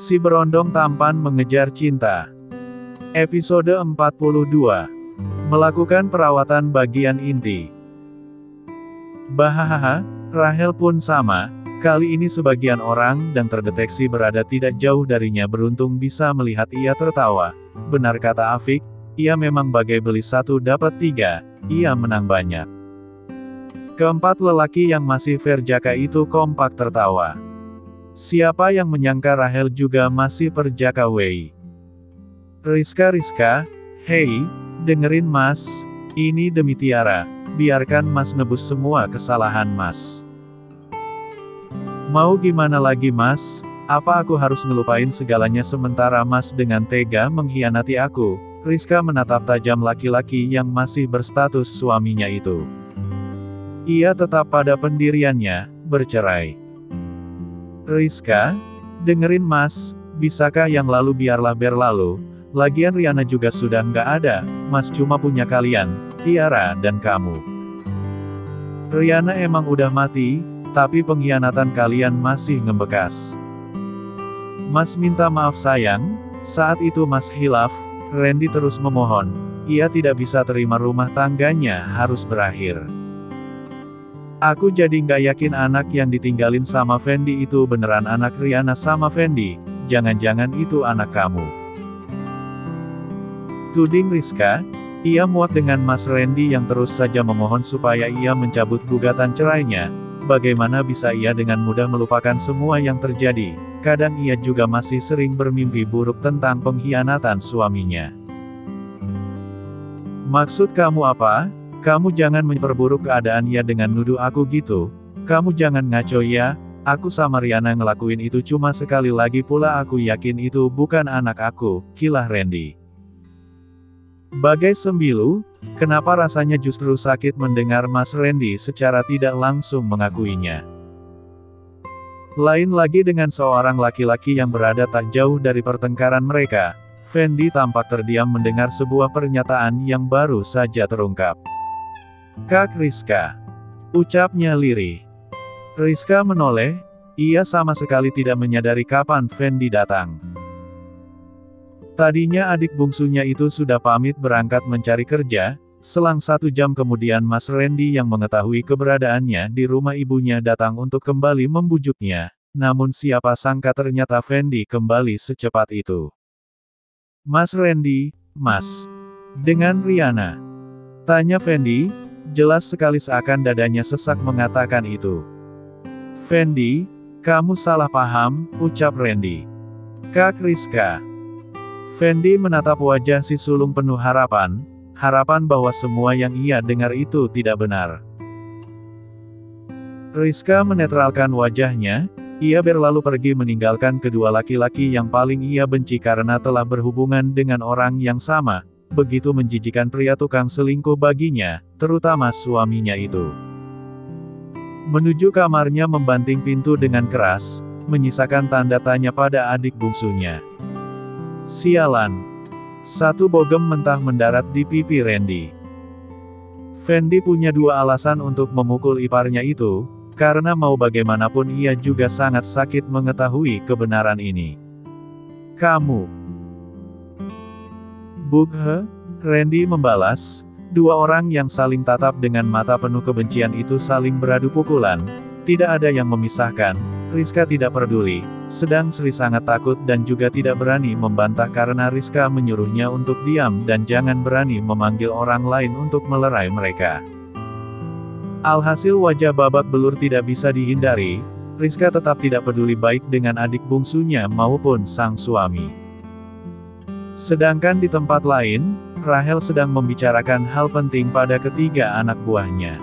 Si berondong tampan mengejar cinta. Episode 42. Melakukan perawatan bagian inti. Bahahaha, Rahel pun sama. Kali ini sebagian orang dan terdeteksi berada tidak jauh darinya beruntung bisa melihat ia tertawa. Benar kata Afik, ia memang bagai beli satu dapat tiga, ia menang banyak. Keempat lelaki yang masih perjaka itu kompak tertawa. Siapa yang menyangka Rahel juga masih perjaka Wei. Rizka, hei, dengerin mas, ini demi Tiara, biarkan mas nebus semua kesalahan mas. Mau gimana lagi mas, apa aku harus ngelupain segalanya sementara mas dengan tega mengkhianati aku? Rizka menatap tajam laki-laki yang masih berstatus suaminya itu. Ia tetap pada pendiriannya, bercerai. Rizka, dengerin mas, bisakah yang lalu biarlah berlalu, lagian Riana juga sudah nggak ada, mas cuma punya kalian, Tiara dan kamu. Riana emang udah mati, tapi pengkhianatan kalian masih ngebekas. Mas minta maaf sayang, saat itu mas hilaf, Randy terus memohon, ia tidak bisa terima rumah tangganya harus berakhir. Aku jadi nggak yakin anak yang ditinggalin sama Fendi itu beneran anak Riana sama Fendi, jangan-jangan itu anak kamu. Tuding Rizka, ia muak dengan Mas Randy yang terus saja memohon supaya ia mencabut gugatan cerainya. Bagaimana bisa ia dengan mudah melupakan semua yang terjadi, kadang ia juga masih sering bermimpi buruk tentang pengkhianatan suaminya. Maksud kamu apa? Kamu jangan memperburuk keadaan ya dengan nuduh aku gitu, kamu jangan ngaco ya, aku sama Riana ngelakuin itu cuma sekali lagi pula aku yakin itu bukan anak aku, kilah Randy. Bagai sembilu, kenapa rasanya justru sakit mendengar Mas Randy secara tidak langsung mengakuinya. Lain lagi dengan seorang laki-laki yang berada tak jauh dari pertengkaran mereka, Fendi tampak terdiam mendengar sebuah pernyataan yang baru saja terungkap. Kak Rizka, ucapnya lirih. Rizka menoleh, ia sama sekali tidak menyadari kapan Fendi datang. Tadinya adik bungsunya itu sudah pamit berangkat mencari kerja, selang 1 jam kemudian Mas Randy yang mengetahui keberadaannya di rumah ibunya datang untuk kembali membujuknya, namun siapa sangka ternyata Fendi kembali secepat itu. Mas Randy, mas, dengan Riana? Tanya Fendi, jelas sekali seakan dadanya sesak mengatakan itu. Fendi, kamu salah paham, ucap Randy. Kak Rizka. Fendi menatap wajah si sulung penuh harapan bahwa semua yang ia dengar itu tidak benar. Rizka menetralkan wajahnya, ia berlalu pergi meninggalkan kedua laki-laki yang paling ia benci karena telah berhubungan dengan orang yang sama, begitu menjijikan pria tukang selingkuh baginya, terutama suaminya itu. Menuju kamarnya membanting pintu dengan keras, menyisakan tanda tanya pada adik bungsunya. Sialan. Satu bogem mentah mendarat di pipi Randy. Fendi punya 2 alasan untuk memukul iparnya itu, karena mau bagaimanapun ia juga sangat sakit mengetahui kebenaran ini. Kamu. Bughe, Randy membalas, 2 orang yang saling tatap dengan mata penuh kebencian itu saling beradu pukulan, tidak ada yang memisahkan. Rizka tidak peduli, sedang Sri sangat takut dan juga tidak berani membantah karena Rizka menyuruhnya untuk diam dan jangan berani memanggil orang lain untuk melerai mereka. Alhasil wajah babak belur tidak bisa dihindari, Rizka tetap tidak peduli baik dengan adik bungsunya maupun sang suami. Sedangkan di tempat lain, Rahel sedang membicarakan hal penting pada ketiga anak buahnya.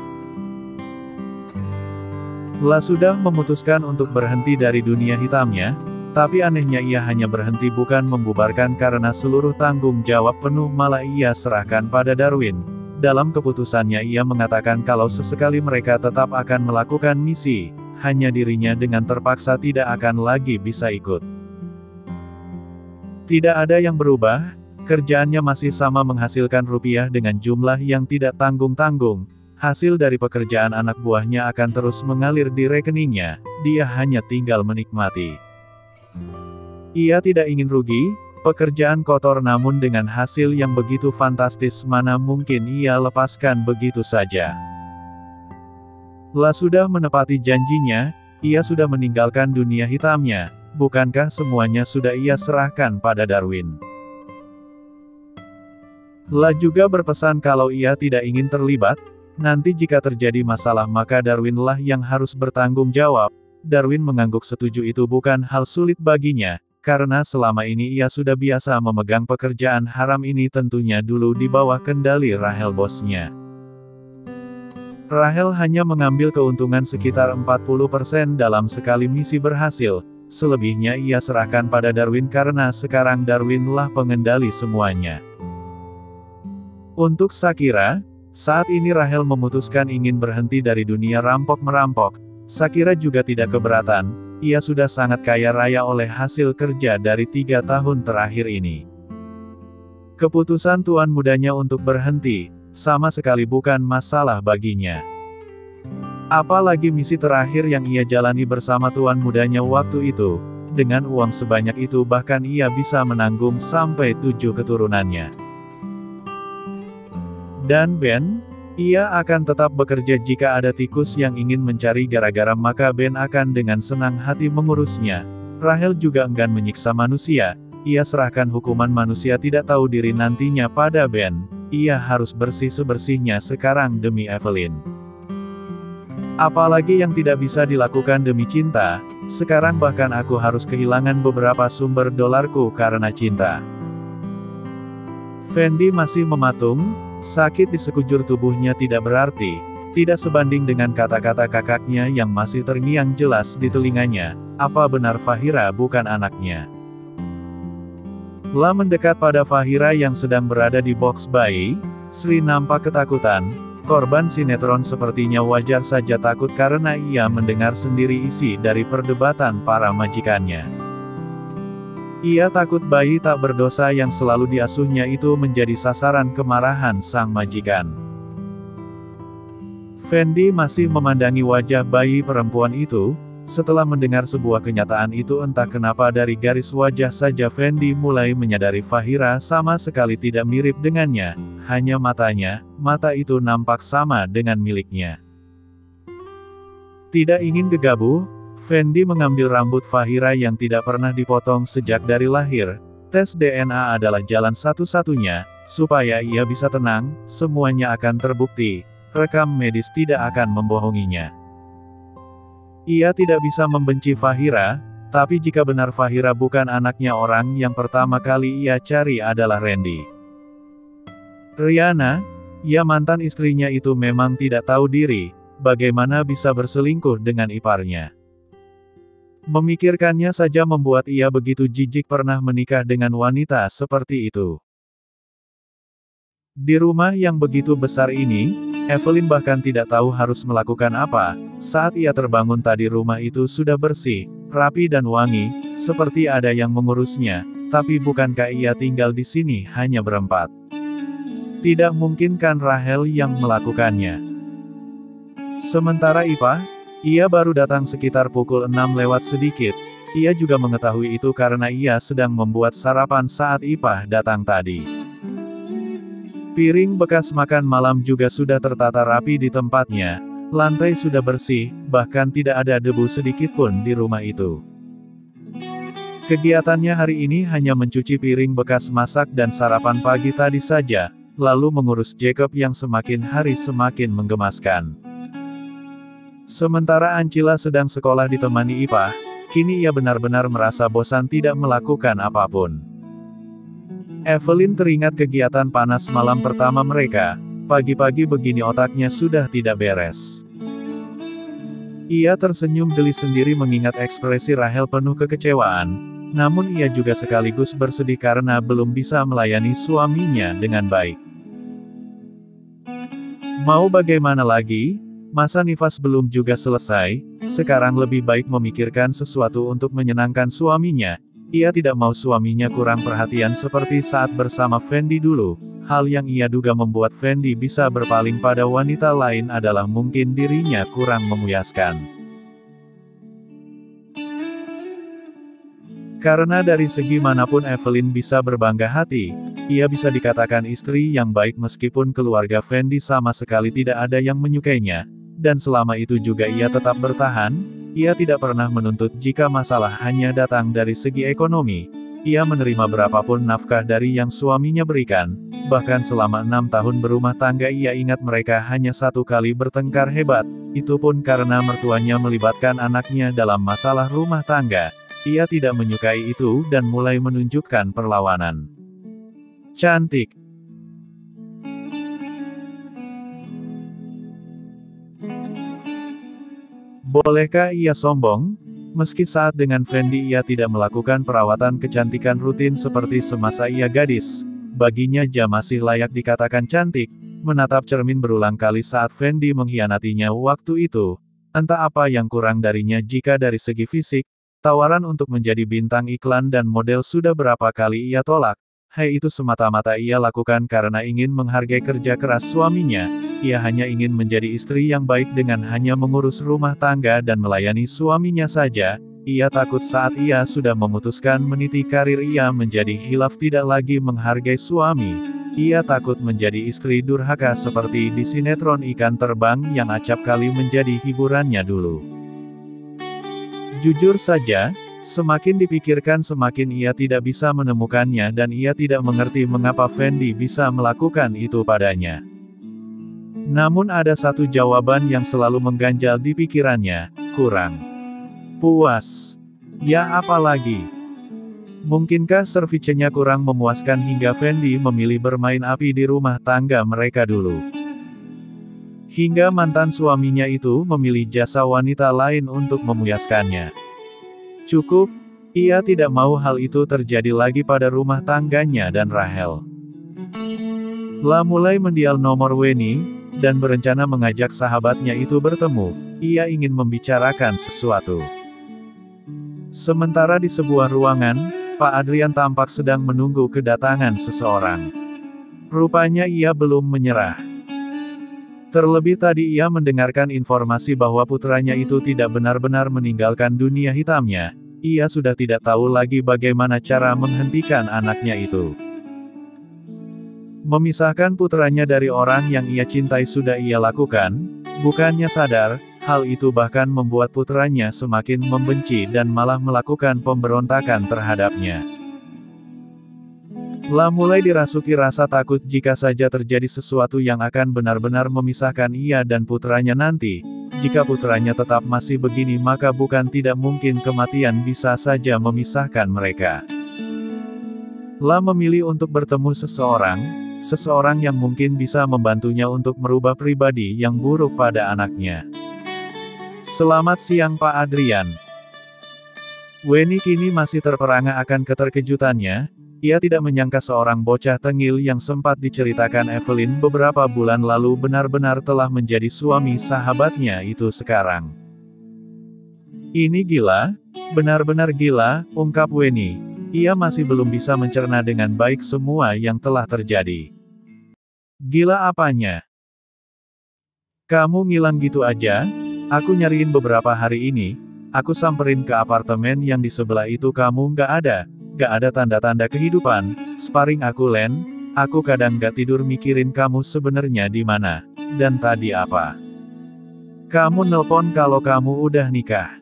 La sudah memutuskan untuk berhenti dari dunia hitamnya, tapi anehnya ia hanya berhenti bukan membubarkan karena seluruh tanggung jawab penuh malah ia serahkan pada Darwin. Dalam keputusannya ia mengatakan kalau sesekali mereka tetap akan melakukan misi, hanya dirinya dengan terpaksa tidak akan lagi bisa ikut. Tidak ada yang berubah, kerjaannya masih sama menghasilkan rupiah dengan jumlah yang tidak tanggung-tanggung. Hasil dari pekerjaan anak buahnya akan terus mengalir di rekeningnya, dia hanya tinggal menikmati. Ia tidak ingin rugi, pekerjaan kotor namun dengan hasil yang begitu fantastis mana mungkin ia lepaskan begitu saja. La sudah menepati janjinya, ia sudah meninggalkan dunia hitamnya, bukankah semuanya sudah ia serahkan pada Darwin? La juga berpesan kalau ia tidak ingin terlibat, nanti jika terjadi masalah maka Darwinlah yang harus bertanggung jawab. Darwin mengangguk setuju itu bukan hal sulit baginya, karena selama ini ia sudah biasa memegang pekerjaan haram ini tentunya dulu di bawah kendali Rachel bosnya. Rachel hanya mengambil keuntungan sekitar 40% dalam sekali misi berhasil, selebihnya ia serahkan pada Darwin karena sekarang Darwinlah pengendali semuanya. Untuk Shakira, saat ini Rachel memutuskan ingin berhenti dari dunia rampok-merampok. Shakira juga tidak keberatan, ia sudah sangat kaya raya oleh hasil kerja dari 3 tahun terakhir ini. Keputusan tuan mudanya untuk berhenti, sama sekali bukan masalah baginya. Apalagi misi terakhir yang ia jalani bersama tuan mudanya waktu itu, dengan uang sebanyak itu bahkan ia bisa menanggung sampai 7 keturunannya. Dan Ben, ia akan tetap bekerja jika ada tikus yang ingin mencari gara-gara maka Ben akan dengan senang hati mengurusnya. Rachel juga enggan menyiksa manusia, ia serahkan hukuman manusia tidak tahu diri nantinya pada Ben. Ia harus bersih sebersihnya sekarang demi Evelyn. Apalagi yang tidak bisa dilakukan demi cinta, sekarang bahkan aku harus kehilangan beberapa sumber dolarku karena cinta. Fendi masih mematung, sakit di sekujur tubuhnya tidak berarti, tidak sebanding dengan kata-kata kakaknya yang masih terngiang jelas di telinganya, apa benar Fahira bukan anaknya? La mendekat pada Fahira yang sedang berada di box bayi, Sri nampak ketakutan, korban sinetron sepertinya wajar saja takut karena ia mendengar sendiri isi dari perdebatan para majikannya. Ia takut bayi tak berdosa yang selalu diasuhnya itu menjadi sasaran kemarahan sang majikan. Fendi masih memandangi wajah bayi perempuan itu. Setelah mendengar sebuah kenyataan itu entah kenapa dari garis wajah saja Fendi mulai menyadari Fahira sama sekali tidak mirip dengannya, hanya matanya, mata itu nampak sama dengan miliknya. Tidak ingin gegabah, Fendi mengambil rambut Fahira yang tidak pernah dipotong sejak dari lahir. Tes DNA adalah jalan satu-satunya, supaya ia bisa tenang, semuanya akan terbukti, rekam medis tidak akan membohonginya. Ia tidak bisa membenci Fahira, tapi jika benar Fahira bukan anaknya orang yang pertama kali ia cari adalah Randy. Riana, ya mantan istrinya itu memang tidak tahu diri, bagaimana bisa berselingkuh dengan iparnya. Memikirkannya saja membuat ia begitu jijik pernah menikah dengan wanita seperti itu. Di rumah yang begitu besar ini, Evelyn bahkan tidak tahu harus melakukan apa. Saat ia terbangun tadi rumah itu sudah bersih, rapi dan wangi, seperti ada yang mengurusnya, tapi bukankah ia tinggal di sini hanya berempat? Tidak mungkin kan Rachel yang melakukannya. Sementara Ipah, ia baru datang sekitar pukul 6 lewat sedikit, ia juga mengetahui itu karena ia sedang membuat sarapan saat Ipah datang tadi. Piring bekas makan malam juga sudah tertata rapi di tempatnya. Lantai sudah bersih, bahkan tidak ada debu sedikit pun di rumah itu. Kegiatannya hari ini hanya mencuci piring bekas masak dan sarapan pagi tadi saja, lalu mengurus Jacob yang semakin hari semakin menggemaskan. Sementara Ancila sedang sekolah ditemani Ipah, kini ia benar-benar merasa bosan tidak melakukan apapun. Evelyn teringat kegiatan panas malam pertama mereka. Pagi-pagi begini otaknya sudah tidak beres. Ia tersenyum geli sendiri mengingat ekspresi Rachel penuh kekecewaan, namun ia juga sekaligus bersedih karena belum bisa melayani suaminya dengan baik. Mau bagaimana lagi? Masa nifas belum juga selesai, sekarang lebih baik memikirkan sesuatu untuk menyenangkan suaminya. Ia tidak mau suaminya kurang perhatian seperti saat bersama Fendi dulu. Hal yang ia duga membuat Fendi bisa berpaling pada wanita lain adalah mungkin dirinya kurang memuaskan. Karena dari segi manapun Evelyn bisa berbangga hati, ia bisa dikatakan istri yang baik meskipun keluarga Fendi sama sekali tidak ada yang menyukainya, dan selama itu juga ia tetap bertahan, ia tidak pernah menuntut jika masalah hanya datang dari segi ekonomi. Ia menerima berapapun nafkah dari yang suaminya berikan, bahkan selama 6 tahun berumah tangga ia ingat mereka hanya satu kali bertengkar hebat, itu pun karena mertuanya melibatkan anaknya dalam masalah rumah tangga. Ia tidak menyukai itu dan mulai menunjukkan perlawanan. Cantik. Bolehkah ia sombong? Meski saat dengan Fendi ia tidak melakukan perawatan kecantikan rutin seperti semasa ia gadis, baginya dia masih layak dikatakan cantik. Menatap cermin berulang kali saat Fendi mengkhianatinya waktu itu, entah apa yang kurang darinya jika dari segi fisik. Tawaran untuk menjadi bintang iklan dan model sudah berapa kali ia tolak. Itu semata-mata ia lakukan karena ingin menghargai kerja keras suaminya. Ia hanya ingin menjadi istri yang baik dengan hanya mengurus rumah tangga dan melayani suaminya saja. Ia takut saat ia sudah memutuskan meniti karir ia menjadi khilaf tidak lagi menghargai suami. Ia takut menjadi istri durhaka seperti di sinetron Ikan Terbang yang acap kali menjadi hiburannya dulu. Jujur saja, semakin dipikirkan semakin ia tidak bisa menemukannya dan ia tidak mengerti mengapa Fendi bisa melakukan itu padanya. Namun ada satu jawaban yang selalu mengganjal di pikirannya, kurang puas. Ya apalagi? Mungkinkah servisnya kurang memuaskan hingga Fendi memilih bermain api di rumah tangga mereka dulu? Hingga mantan suaminya itu memilih jasa wanita lain untuk memuaskannya. Cukup, ia tidak mau hal itu terjadi lagi pada rumah tangganya dan Rahel. Mulai mendial nomor Weni, dan berencana mengajak sahabatnya itu bertemu, ia ingin membicarakan sesuatu. Sementara di sebuah ruangan, Pak Adrian tampak sedang menunggu kedatangan seseorang. Rupanya ia belum menyerah. Terlebih tadi ia mendengarkan informasi bahwa putranya itu tidak benar-benar meninggalkan dunia hitamnya. Ia sudah tidak tahu lagi bagaimana cara menghentikan anaknya itu. Memisahkan putranya dari orang yang ia cintai sudah ia lakukan, bukannya sadar, hal itu bahkan membuat putranya semakin membenci dan malah melakukan pemberontakan terhadapnya. Mulai dirasuki rasa takut jika saja terjadi sesuatu yang akan benar-benar memisahkan ia dan putranya nanti. Jika putranya tetap masih begini maka bukan tidak mungkin kematian bisa saja memisahkan mereka. Memilih untuk bertemu seseorang yang mungkin bisa membantunya untuk merubah pribadi yang buruk pada anaknya. Selamat siang Pak Adrian. Weni kini masih terperangah akan keterkejutannya. Ia tidak menyangka seorang bocah tengil yang sempat diceritakan Evelyn beberapa bulan lalu benar-benar telah menjadi suami sahabatnya itu sekarang. Ini gila, benar-benar gila, ungkap Weni. Ia masih belum bisa mencerna dengan baik semua yang telah terjadi. Gila apanya? Kamu ngilang gitu aja? Aku nyariin beberapa hari ini, aku samperin ke apartemen yang di sebelah itu kamu nggak ada. Gak ada tanda-tanda kehidupan, sparring aku Len, aku kadang gak tidur mikirin kamu sebenarnya di mana, dan tadi apa. Kamu nelpon kalau kamu udah nikah.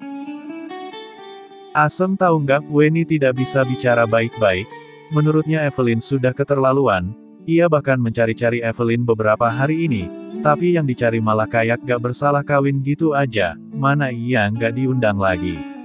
Asem tahu nggak, Weni tidak bisa bicara baik-baik, menurutnya Evelyn sudah keterlaluan, ia bahkan mencari-cari Evelyn beberapa hari ini, tapi yang dicari malah kayak gak bersalah kawin gitu aja, mana ia nggak diundang lagi.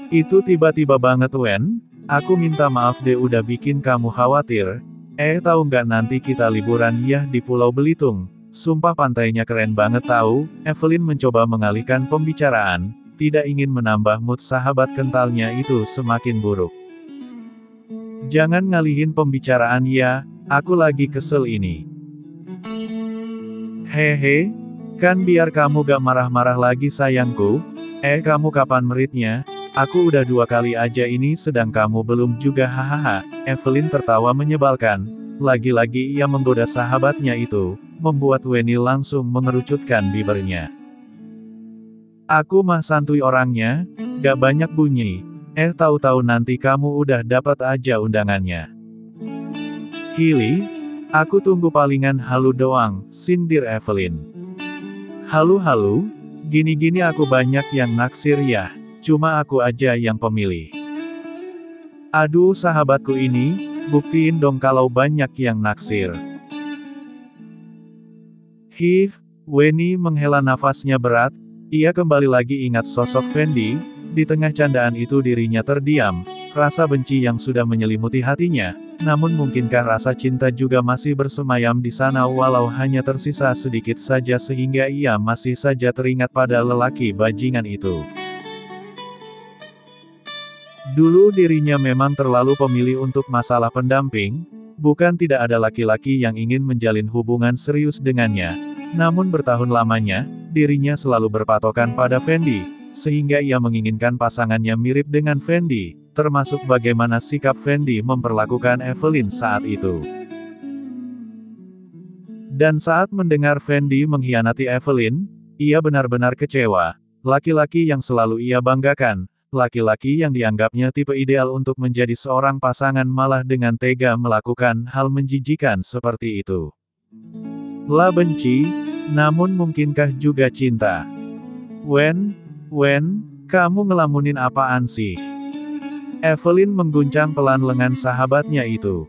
Itu tiba-tiba banget Wen, aku minta maaf deh udah bikin kamu khawatir. Tahu nggak nanti kita liburan ya di Pulau Belitung. Sumpah pantainya keren banget tahu. Evelyn mencoba mengalihkan pembicaraan, tidak ingin menambah mood sahabat kentalnya itu semakin buruk. Jangan ngalihin pembicaraan ya, aku lagi kesel ini. Hehe, kan biar kamu gak marah-marah lagi sayangku. Kamu kapan meritnya? Aku udah 2 kali aja ini sedang kamu belum juga hahaha. Evelyn tertawa menyebalkan. Lagi-lagi ia menggoda sahabatnya itu, membuat Weni langsung mengerucutkan bibirnya. Aku mah santuy orangnya, Gak banyak bunyi. Tahu-tahu nanti kamu udah dapat aja undangannya. Hilly, aku tunggu palingan halu doang, sindir Evelyn. Halu-halu, gini-gini aku banyak yang naksir ya, cuma aku aja yang pemilih. Aduh sahabatku ini, buktiin dong kalau banyak yang naksir. Weni menghela nafasnya berat, ia kembali lagi ingat sosok Fendi, di tengah candaan itu dirinya terdiam, rasa benci yang sudah menyelimuti hatinya, namun mungkinkah rasa cinta juga masih bersemayam di sana walau hanya tersisa sedikit saja sehingga ia masih saja teringat pada lelaki bajingan itu. Dulu dirinya memang terlalu pemilih untuk masalah pendamping, bukan tidak ada laki-laki yang ingin menjalin hubungan serius dengannya, namun bertahun lamanya, dirinya selalu berpatokan pada Fendi, sehingga ia menginginkan pasangannya mirip dengan Fendi, termasuk bagaimana sikap Fendi memperlakukan Evelyn saat itu. Dan saat mendengar Fendi mengkhianati Evelyn, ia benar-benar kecewa. Laki-laki yang selalu ia banggakan, laki-laki yang dianggapnya tipe ideal untuk menjadi seorang pasangan malah dengan tega melakukan hal menjijikan seperti itu. La benci, namun mungkinkah juga cinta? Wen, kamu ngelamunin apaan sih? Evelyn mengguncang pelan lengan sahabatnya itu.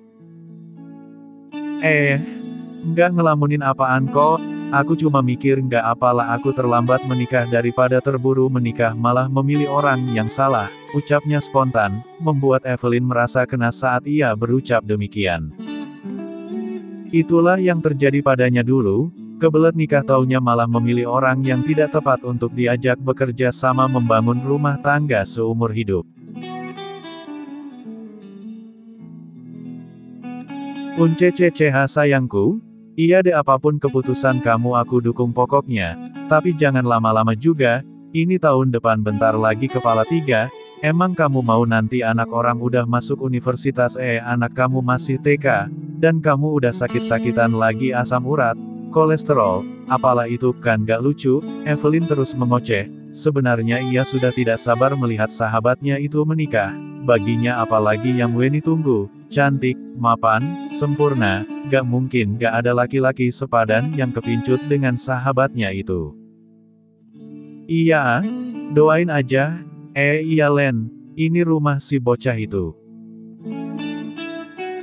Nggak ngelamunin apaan kok, aku cuma mikir nggak apalah aku terlambat menikah daripada terburu menikah malah memilih orang yang salah, ucapnya spontan, membuat Evelyn merasa kena saat ia berucap demikian. Itulah yang terjadi padanya dulu, kebelet nikah taunya malah memilih orang yang tidak tepat untuk diajak bekerja sama membangun rumah tangga seumur hidup. Unceceh sayangku, iya deh apapun keputusan kamu aku dukung pokoknya, tapi jangan lama-lama juga, ini tahun depan bentar lagi kepala 3, emang kamu mau nanti anak orang udah masuk universitas anak kamu masih TK, dan kamu udah sakit-sakitan lagi asam urat, kolesterol, apalah itu kan gak lucu, Evelyn terus mengoceh, sebenarnya ia sudah tidak sabar melihat sahabatnya itu menikah, baginya apalagi yang Weni tunggu, cantik, mapan, sempurna, gak mungkin gak ada laki-laki sepadan yang kepincut dengan sahabatnya itu. Iya, doain aja, iya Len, ini rumah si bocah itu.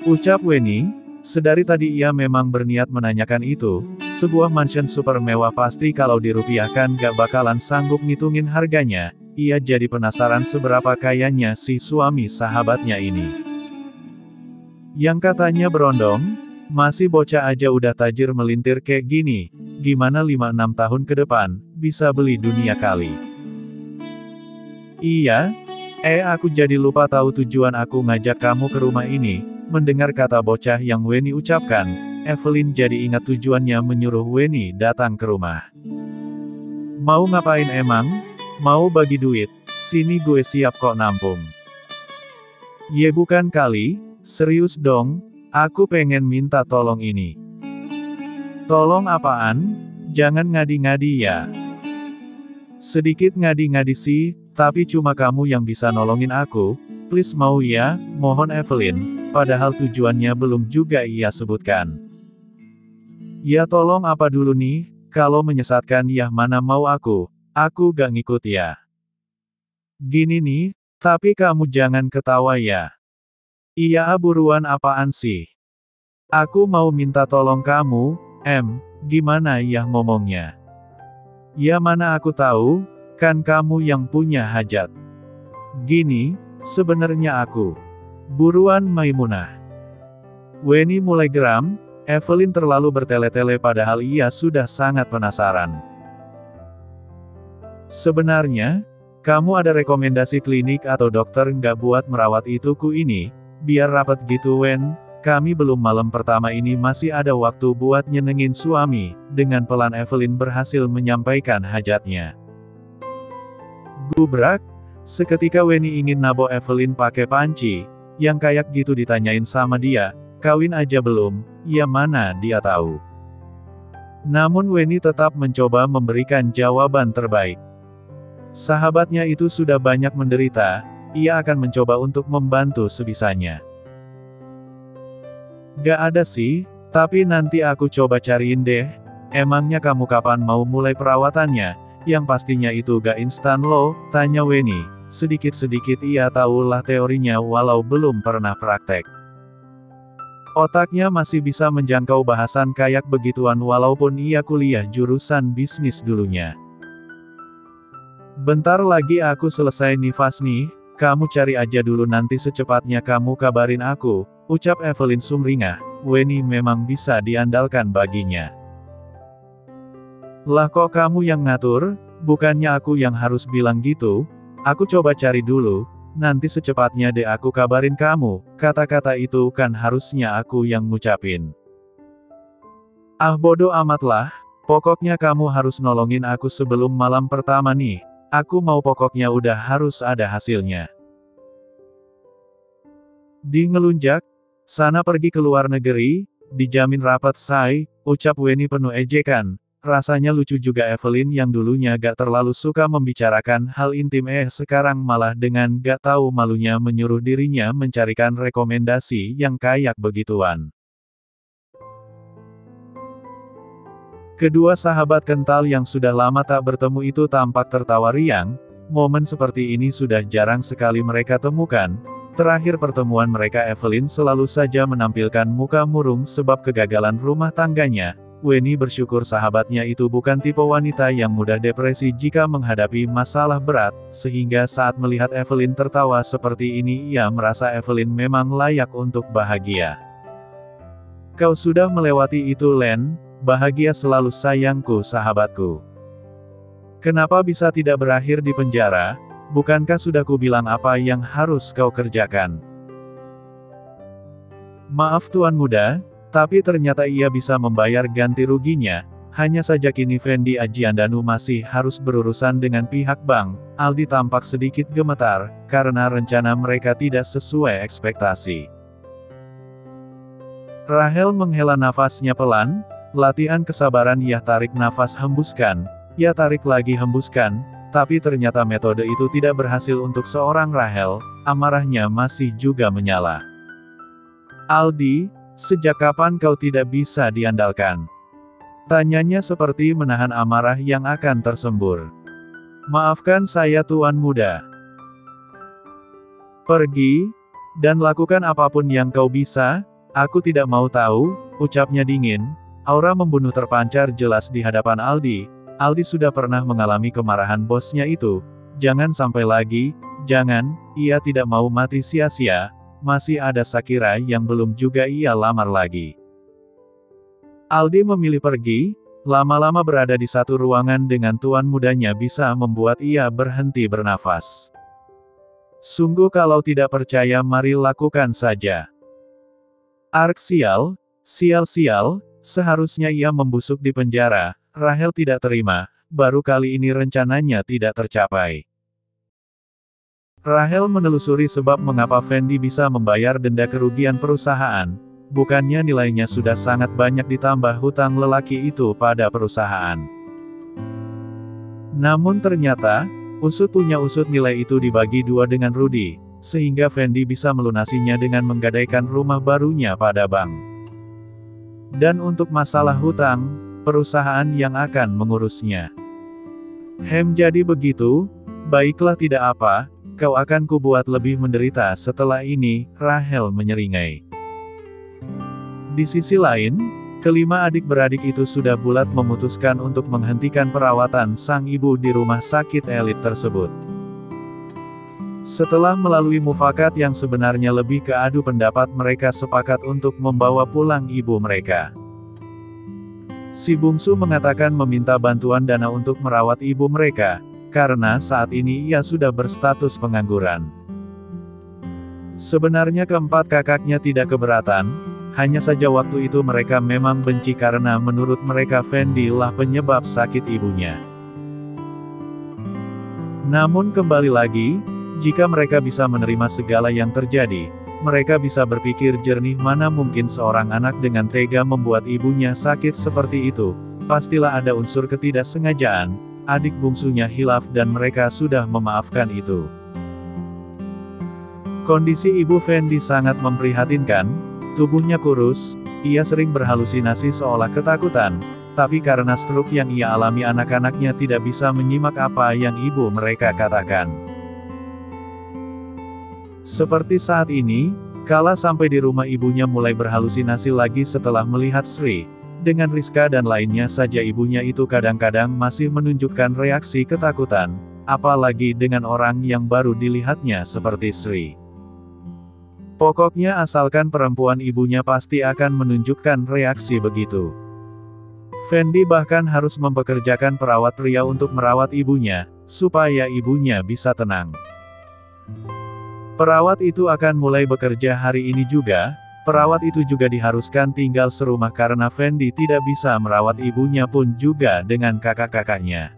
Ucap Weni, sedari tadi ia memang berniat menanyakan itu, sebuah mansion super mewah pasti kalau dirupiahkan gak bakalan sanggup ngitungin harganya, ia jadi penasaran seberapa kayanya si suami sahabatnya ini. Yang katanya berondong, masih bocah aja udah tajir melintir kayak gini, gimana 5-6 tahun ke depan, bisa beli dunia kali. Iya, aku jadi lupa tahu tujuan aku ngajak kamu ke rumah ini. Mendengar kata bocah yang Weni ucapkan, Evelyn jadi ingat tujuannya menyuruh Weni datang ke rumah. Mau ngapain emang? Mau bagi duit? Sini gue siap kok nampung. Ye bukan kali, serius dong, aku pengen minta tolong ini. Tolong apaan? Jangan ngadi-ngadi ya. Sedikit ngadi-ngadi sih, tapi cuma kamu yang bisa nolongin aku, please mau ya, mohon Evelyn. Padahal tujuannya belum juga ia sebutkan. Ya tolong apa dulu nih, kalau menyesatkan ya mana mau aku gak ngikut ya. Gini nih, tapi kamu jangan ketawa ya. Iya buruan apaan sih? Aku mau minta tolong kamu, gimana ya ngomongnya? Ya mana aku tahu, kan kamu yang punya hajat. Gini, sebenarnya aku. Buruan Maimunah. Weni mulai geram, Evelyn terlalu bertele-tele padahal ia sudah sangat penasaran. Sebenarnya, kamu ada rekomendasi klinik atau dokter nggak buat merawat ituku ini? Biar rapet gitu Wen, kami belum malam pertama ini masih ada waktu buat nyenengin suami, dengan pelan Evelyn berhasil menyampaikan hajatnya. Gubrak, seketika Weni ingin nabo Evelyn pakai panci, yang kayak gitu ditanyain sama dia, kawin aja belum, ya mana dia tahu. Namun Weni tetap mencoba memberikan jawaban terbaik. Sahabatnya itu sudah banyak menderita, ia akan mencoba untuk membantu sebisanya. Gak ada sih, tapi nanti aku coba cariin deh. Emangnya kamu kapan mau mulai perawatannya? Yang pastinya itu gak instan loh, tanya Weni. Sedikit-sedikit ia tahulah teorinya walau belum pernah praktek. Otaknya masih bisa menjangkau bahasan kayak begituan walaupun ia kuliah jurusan bisnis dulunya. Bentar lagi aku selesai nifas nih, kamu cari aja dulu nanti secepatnya kamu kabarin aku, ucap Evelyn sumringah. Weni memang bisa diandalkan baginya. Lah kok kamu yang ngatur, bukannya aku yang harus bilang gitu? Aku coba cari dulu, nanti secepatnya deh aku kabarin kamu, kata-kata itu kan harusnya aku yang ngucapin. Ah bodoh amatlah, pokoknya kamu harus nolongin aku sebelum malam pertama nih. Aku mau pokoknya udah harus ada hasilnya. Di ngelunjak, sana pergi ke luar negeri, dijamin rapat say, ucap Weni penuh ejekan. Rasanya lucu juga Evelyn yang dulunya gak terlalu suka membicarakan hal intim sekarang malah dengan gak tahu malunya menyuruh dirinya mencarikan rekomendasi yang kayak begituan. Kedua sahabat kental yang sudah lama tak bertemu itu tampak tertawa riang, momen seperti ini sudah jarang sekali mereka temukan. Terakhir pertemuan mereka Evelyn selalu saja menampilkan muka murung sebab kegagalan rumah tangganya. Weni bersyukur sahabatnya itu bukan tipe wanita yang mudah depresi jika menghadapi masalah berat, sehingga saat melihat Evelyn tertawa seperti ini ia merasa Evelyn memang layak untuk bahagia. Kau sudah melewati itu Len. Bahagia selalu sayangku sahabatku. Kenapa bisa tidak berakhir di penjara? Bukankah sudah kubilang apa yang harus kau kerjakan? Maaf tuan muda, tapi ternyata ia bisa membayar ganti ruginya. Hanya saja kini Fendi Ajiandanu masih harus berurusan dengan pihak bank. Aldi tampak sedikit gemetar, karena rencana mereka tidak sesuai ekspektasi. Rahel menghela nafasnya pelan. Latihan kesabaran ia tarik nafas hembuskan, ia tarik lagi hembuskan, tapi ternyata metode itu tidak berhasil untuk seorang Rahel, amarahnya masih juga menyala. Aldi, sejak kapan kau tidak bisa diandalkan? Tanyanya seperti menahan amarah yang akan tersembur. Maafkan saya tuan muda. Pergi, dan lakukan apapun yang kau bisa, aku tidak mau tahu, ucapnya dingin. Aura membunuh terpancar jelas di hadapan Aldi. Aldi sudah pernah mengalami kemarahan bosnya itu. Jangan sampai lagi, jangan, ia tidak mau mati sia-sia. Masih ada Shakira yang belum juga ia lamar lagi. Aldi memilih pergi, lama-lama berada di satu ruangan dengan tuan mudanya bisa membuat ia berhenti bernafas. Sungguh kalau tidak percaya mari lakukan saja. Ark sial, sial-sial. Seharusnya ia membusuk di penjara, Rahel tidak terima, baru kali ini rencananya tidak tercapai. Rahel menelusuri sebab mengapa Fendi bisa membayar denda kerugian perusahaan, bukannya nilainya sudah sangat banyak ditambah hutang lelaki itu pada perusahaan. Namun ternyata, usut punya usut nilai itu dibagi dua dengan Rudy, sehingga Fendi bisa melunasinya dengan menggadaikan rumah barunya pada bank. Dan untuk masalah hutang, perusahaan yang akan mengurusnya. Jadi begitu, baiklah tidak apa, kau akan kubuat lebih menderita setelah ini, Rahel menyeringai. Di sisi lain, kelima adik-beradik itu sudah bulat memutuskan untuk menghentikan perawatan sang ibu di rumah sakit elit tersebut. Setelah melalui mufakat yang sebenarnya lebih ke adu pendapat mereka sepakat untuk membawa pulang ibu mereka. Si bungsu mengatakan meminta bantuan dana untuk merawat ibu mereka, karena saat ini ia sudah berstatus pengangguran. Sebenarnya keempat kakaknya tidak keberatan, hanya saja waktu itu mereka memang benci karena menurut mereka Fendi lah penyebab sakit ibunya. Namun kembali lagi, jika mereka bisa menerima segala yang terjadi, mereka bisa berpikir jernih mana mungkin seorang anak dengan tega membuat ibunya sakit seperti itu, pastilah ada unsur ketidaksengajaan, adik bungsunya hilaf dan mereka sudah memaafkan itu. Kondisi Ibu Fendi sangat memprihatinkan, tubuhnya kurus, ia sering berhalusinasi seolah ketakutan, tapi karena stroke yang ia alami anak-anaknya tidak bisa menyimak apa yang ibu mereka katakan. Seperti saat ini, kala sampai di rumah ibunya mulai berhalusinasi lagi setelah melihat Sri. Dengan Rizka dan lainnya saja ibunya itu kadang-kadang masih menunjukkan reaksi ketakutan, apalagi dengan orang yang baru dilihatnya seperti Sri. Pokoknya asalkan perempuan ibunya pasti akan menunjukkan reaksi begitu. Fendi bahkan harus mempekerjakan perawat pria untuk merawat ibunya, supaya ibunya bisa tenang. Perawat itu akan mulai bekerja hari ini juga. Perawat itu juga diharuskan tinggal serumah karena Fendi tidak bisa merawat ibunya pun juga dengan kakak-kakaknya.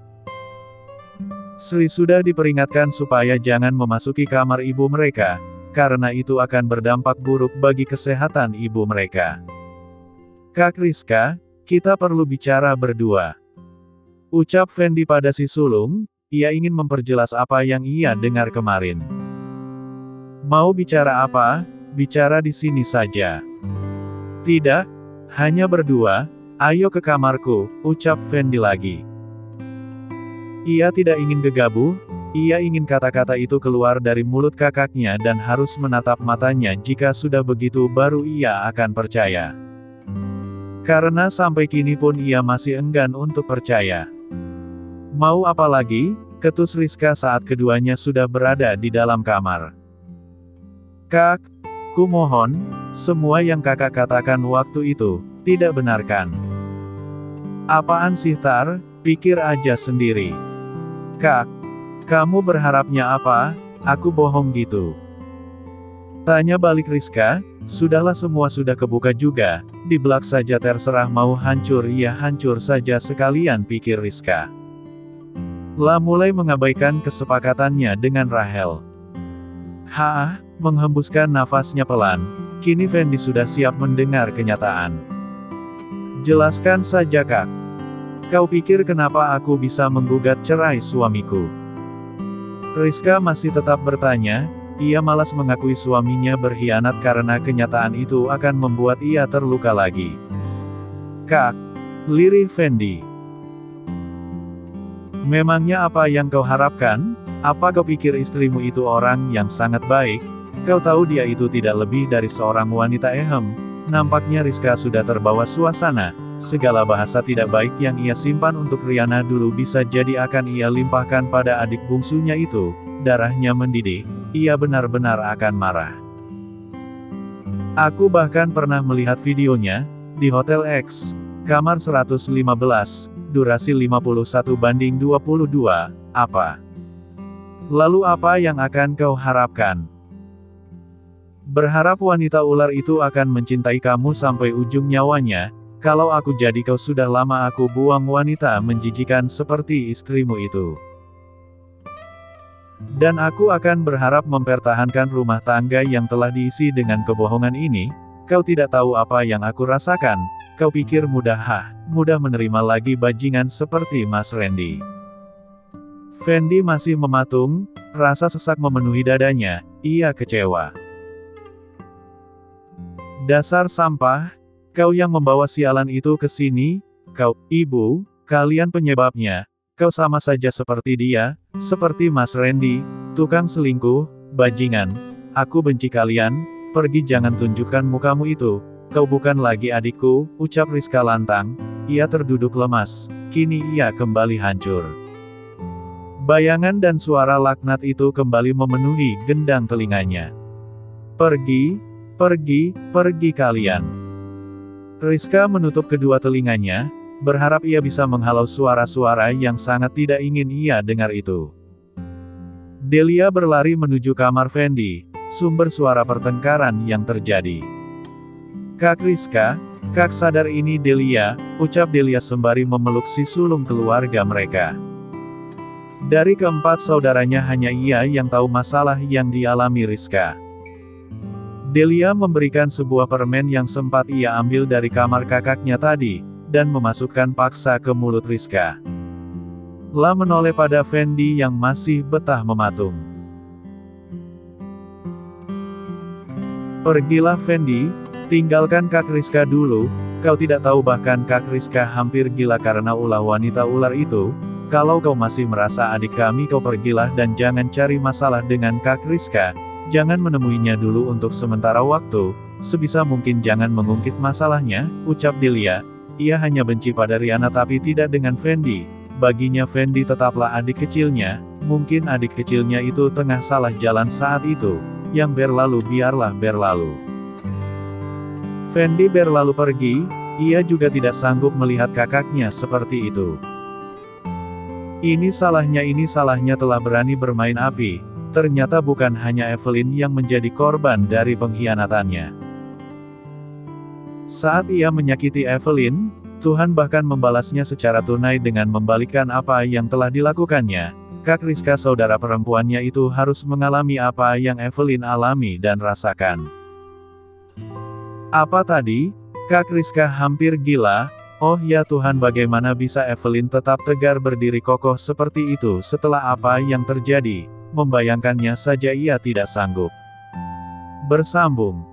Sri sudah diperingatkan supaya jangan memasuki kamar ibu mereka, karena itu akan berdampak buruk bagi kesehatan ibu mereka. "Kak Rizka, kita perlu bicara berdua," ucap Fendi pada si sulung. Ia ingin memperjelas apa yang ia dengar kemarin. "Mau bicara apa? Bicara di sini saja." "Tidak, hanya berdua, ayo ke kamarku," ucap Fendi lagi. Ia tidak ingin gegabah, ia ingin kata-kata itu keluar dari mulut kakaknya dan harus menatap matanya jika sudah begitu baru ia akan percaya. Karena sampai kini pun ia masih enggan untuk percaya. "Mau apa lagi?" ketus Rizka saat keduanya sudah berada di dalam kamar. "Kak, ku mohon, semua yang kakak katakan waktu itu, tidak benarkan." "Apaan sih Tar, pikir aja sendiri." "Kak, kamu berharapnya apa, aku bohong gitu?" tanya balik Rizka. "Sudahlah semua sudah kebuka juga, dibelak saja terserah mau hancur ya hancur saja sekalian," pikir Rizka. Lah mulai mengabaikan kesepakatannya dengan Rahel. Menghembuskan nafasnya pelan, kini Fendi sudah siap mendengar kenyataan. "Jelaskan saja Kak. Kau pikir kenapa aku bisa menggugat cerai suamiku?" Rizka masih tetap bertanya, ia malas mengakui suaminya berkhianat karena kenyataan itu akan membuat ia terluka lagi. "Kak," lirih Fendi. "Memangnya apa yang kau harapkan? Apa kau pikir istrimu itu orang yang sangat baik? Kau tahu dia itu tidak lebih dari seorang wanita ehem." Nampaknya Rizka sudah terbawa suasana, segala bahasa tidak baik yang ia simpan untuk Riana dulu bisa jadi akan ia limpahkan pada adik bungsunya itu, darahnya mendidih, ia benar-benar akan marah. "Aku bahkan pernah melihat videonya, di Hotel X, kamar 115, durasi 51:22, apa? Lalu apa yang akan kau harapkan? Berharap wanita ular itu akan mencintai kamu sampai ujung nyawanya? Kalau aku jadi kau sudah lama aku buang wanita menjijikan seperti istrimu itu. Dan aku akan berharap mempertahankan rumah tangga yang telah diisi dengan kebohongan ini. Kau tidak tahu apa yang aku rasakan. Kau pikir mudah menerima lagi bajingan seperti Mas Randy?" Fendi masih mematung, rasa sesak memenuhi dadanya, ia kecewa. "Dasar sampah, kau yang membawa sialan itu ke sini, kau, ibu, kalian penyebabnya, kau sama saja seperti dia, seperti Mas Randy, tukang selingkuh, bajingan, aku benci kalian, pergi jangan tunjukkan mukamu itu, kau bukan lagi adikku," ucap Rizka lantang, ia terduduk lemas, kini ia kembali hancur. Bayangan dan suara laknat itu kembali memenuhi gendang telinganya. "Pergi, pergi, pergi kalian." Rizka menutup kedua telinganya, berharap ia bisa menghalau suara-suara yang sangat tidak ingin ia dengar itu. Delia berlari menuju kamar Fendi, sumber suara pertengkaran yang terjadi. "Kak Rizka, Kak sadar ini Delia," ucap Delia sembari memeluk si sulung keluarga mereka. Dari keempat saudaranya hanya ia yang tahu masalah yang dialami Rizka. Delia memberikan sebuah permen yang sempat ia ambil dari kamar kakaknya tadi, dan memasukkan paksa ke mulut Rizka. La menoleh pada Fendi yang masih betah mematung. Pergilah Fendi, tinggalkan Kak Rizka dulu, kau tidak tahu bahkan Kak Rizka hampir gila karena ulah wanita ular itu. Kalau kau masih merasa adik kami kau pergilah dan jangan cari masalah dengan Kak Rizka, jangan menemuinya dulu untuk sementara waktu, sebisa mungkin jangan mengungkit masalahnya, ucap Delia. Ia hanya benci pada Riana tapi tidak dengan Fendi, baginya Fendi tetaplah adik kecilnya, mungkin adik kecilnya itu tengah salah jalan saat itu, yang berlalu biarlah berlalu. Fendi berlalu pergi, ia juga tidak sanggup melihat kakaknya seperti itu. Ini salahnya telah berani bermain api, ternyata bukan hanya Evelyn yang menjadi korban dari pengkhianatannya. Saat ia menyakiti Evelyn, Tuhan bahkan membalasnya secara tunai dengan membalikkan apa yang telah dilakukannya. Kak Rizka saudara perempuannya itu harus mengalami apa yang Evelyn alami dan rasakan. Apa tadi? Kak Rizka hampir gila. Oh ya Tuhan, bagaimana bisa Evelyn tetap tegar berdiri kokoh seperti itu setelah apa yang terjadi? Membayangkannya saja ia tidak sanggup. Bersambung.